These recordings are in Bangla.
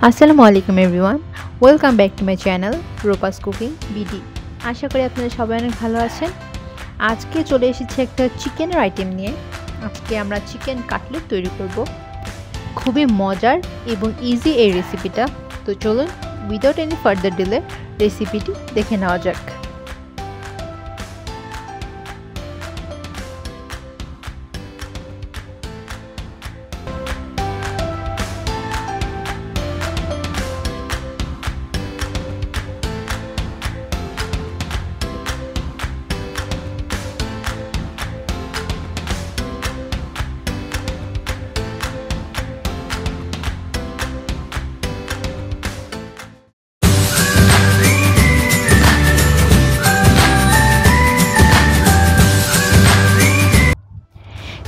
আসসালামু আলাইকুম everyone, welcome back to my channel Rupa's cooking BD. আশা করি আপনারা সবাই অনেক ভালো আছেন। আজকে চলে এসেছি একটা চিকেনের আইটেম নিয়ে। আজকে আমরা চিকেন কাটলেট তৈরি করব। খুবই মজার এবং ইজি এই রেসিপিটা। তো চলুন উইদাউট এনি ফার্দার ডিলে রেসিপিটি দেখে নেওয়া যাক।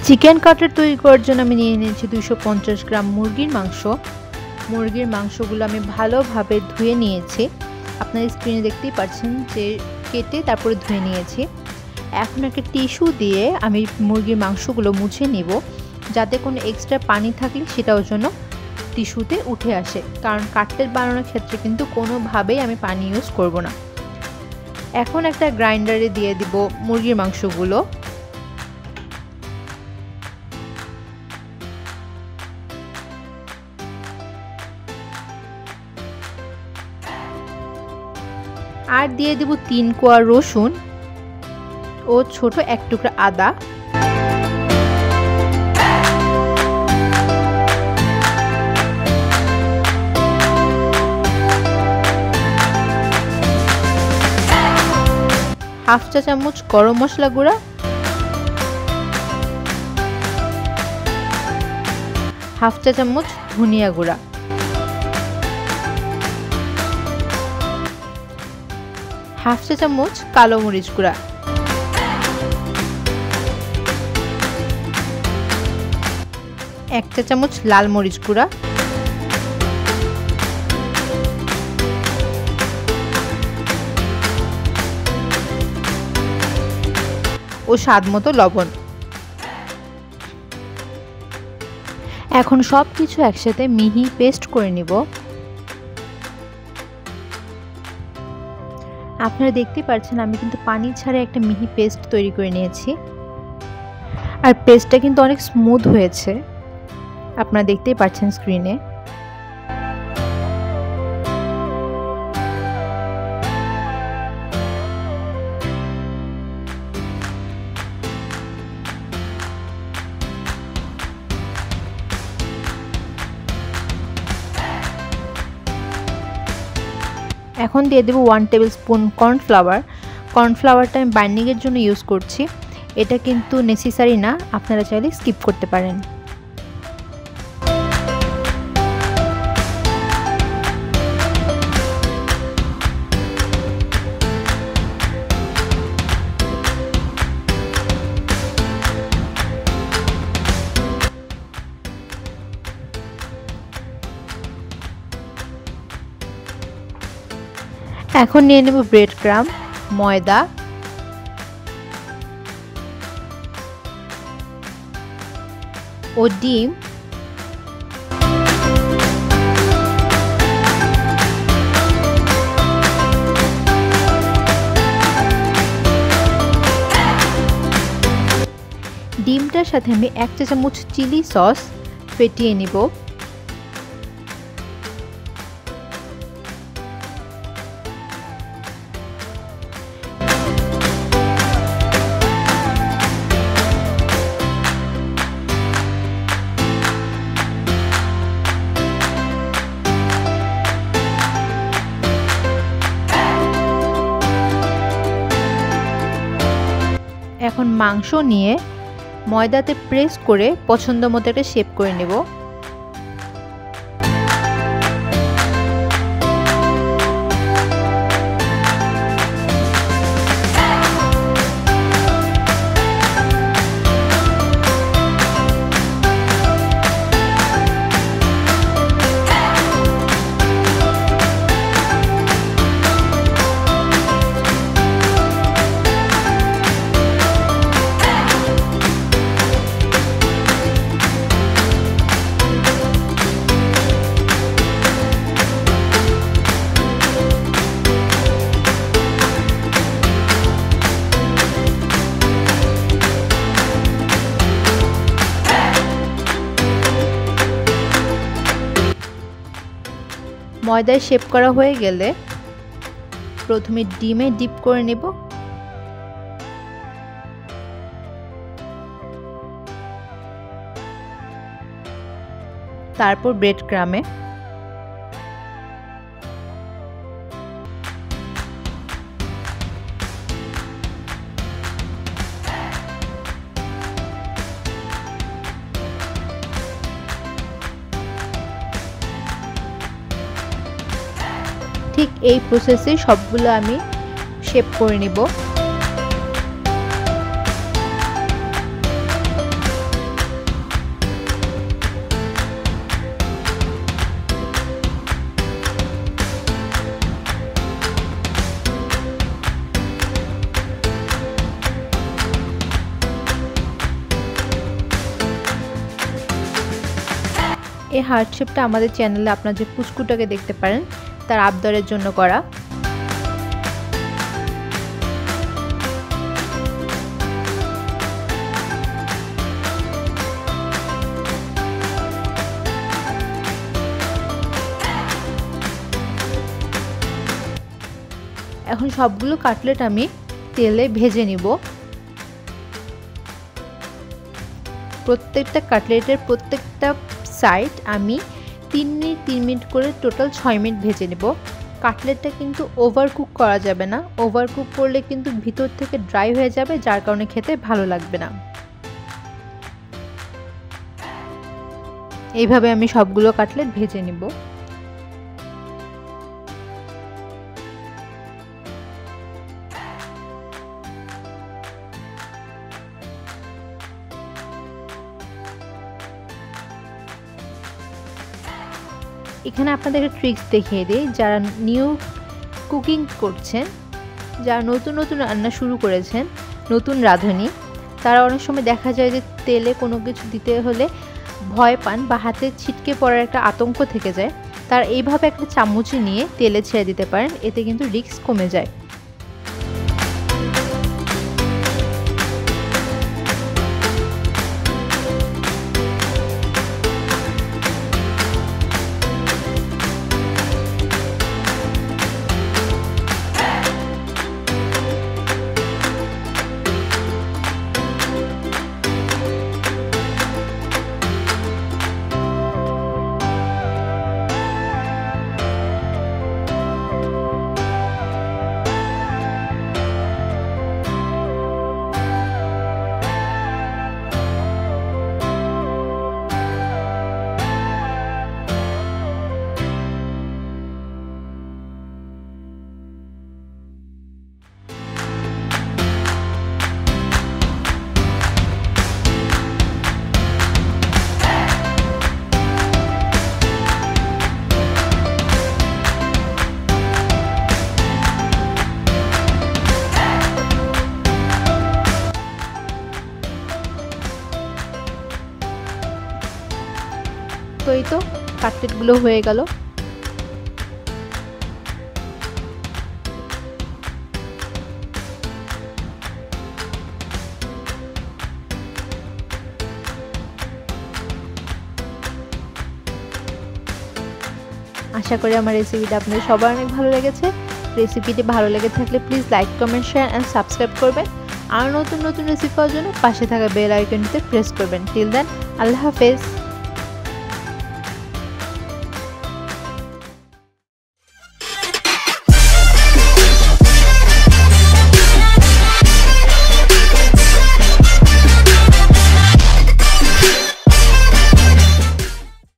চিকেন কাটলেট তৈরি করার জন্য আমি নিয়ে নিয়েছি 250 গ্রাম মুরগির মাংস। মুরগির মাংসগুলো আমি ভালোভাবে ধুয়ে নিয়েছি। আপনারা স্ক্রিনে দেখতেই পাচ্ছেন যে কেটে তারপরে ধুয়ে নিয়েছি। এখন একটা টিস্যু দিয়ে আমি মুরগির মাংসগুলো মুছে নিব, যাতে কোনো এক্সট্রা পানি থাকলে সেটাও যেন টিস্যুতে উঠে আসে, কারণ কাটলেট বানানোর ক্ষেত্রে কিন্তু কোনোভাবেই আমি পানি ইউজ করব না। এখন একটা গ্রাইন্ডারে দিয়ে দিব মুরগির মাংসগুলো। আর দিয়ে দেব 3 কোয়া রসুন ও ছোট এক টুকরা আদা। হাফ চা চামচ গরম মশলা গুঁড়া, হাফ চা চামচ ধনিয়া গুঁড়া, হাফ চা চামচ কালো মরিচ গুঁড়া, এক চা চামচ লাল মরিচ গুঁড়া, ও স্বাদ মতো লবণ। এখন সব কিছু একসাথে মিহি পেস্ট করে নিব। আপনারা দেখতে পাচ্ছেন আমি কিন্তু পানি ছাড়া একটা মিহি পেস্ট তৈরি করে নিয়েছি, আর পেস্টটা কিন্তু অনেক স্মুথ হয়েছে, আপনারা দেখতেই পাচ্ছেন স্ক্রিনে। এখন দিয়ে দেবো 1 টেবিল স্পুন কর্নফ্লাওয়ার। কর্নফ্লাওয়ারটা আমি বাইন্ডিংয়ের জন্য ইউজ করছি, এটা কিন্তু নেসেসারি না, আপনারা চাইলে স্কিপ করতে পারেন। এখন নিয়ে নেব ব্রেড ক্রাম্ব, ময়দা, ও ডিম। ডিমটার সাথে আমি 1 চা চামচ চিলি সস ফেটিয়ে নিব। এখন মাংস নিয়ে ময়দাতে প্রেস করে পছন্দ মতো একটা শেপ করে নেব। ময়দায় শেপ করা হয়ে গেলে প্রথমে ডিমে ডিপ করে নেব। তারপর ব্রেড ক্রামে, ঠিক এই প্রসেসে সবগুলো আমি শেপ করে নিব। এই হার্ট শেপটা আমাদের চ্যানেলে আপনার যে পুচকুটাকে দেখতে পারেন তার আবদারের জন্য করা। এখন সবগুলো কাটলেট আমি তেলে ভেজে নিব। প্রত্যেকটা কাটলেটের প্রত্যেকটা সাইড আমি 3 মিনিট করে টোটাল 6 মিনিট ভেজে নেব। কাটলেটটা কিন্তু ওভারকুক করা যাবে না, ওভারকুক করলে কিন্তু ভিতর থেকে ড্রাই হয়ে যাবে, যার কারণে খেতে ভালো লাগবে না। এইভাবে আমি সবগুলো কাটলেট ভেজে নিব। এখানে আপনাদের একটা ট্রিক্স দেখিয়ে দিই, যারা নিউ কুকিং করছেন, যারা নতুন নতুন রান্না শুরু করেছেন, নতুন রাঁধুনি, তারা অনেক সময় দেখা যায় যে তেলে কোনো কিছু দিতে হলে ভয় পান বা হাতে ছিটকে পড়ার একটা আতঙ্ক থেকে যায়। তারা এইভাবে একটা চামচে নিয়ে তেলে ছেড়ে দিতে পারেন, এতে কিন্তু রিস্ক কমে যায়। তো এই তো কাটলেটগুলো হয়ে গেল। আশা করি আমার রেসিপিটা আপনাদের সবার অনেক ভালো লেগেছে। রেসিপিটি ভালো লেগে থাকলে please like, comment, share and subscribe করবেন। আর নতুন নতুন রেসিপি পাওয়ার জন্য পাশে থাকা বেল আইকনটিতে প্রেস করবেন। টিল দেন, আল্লাহ হাফেজ।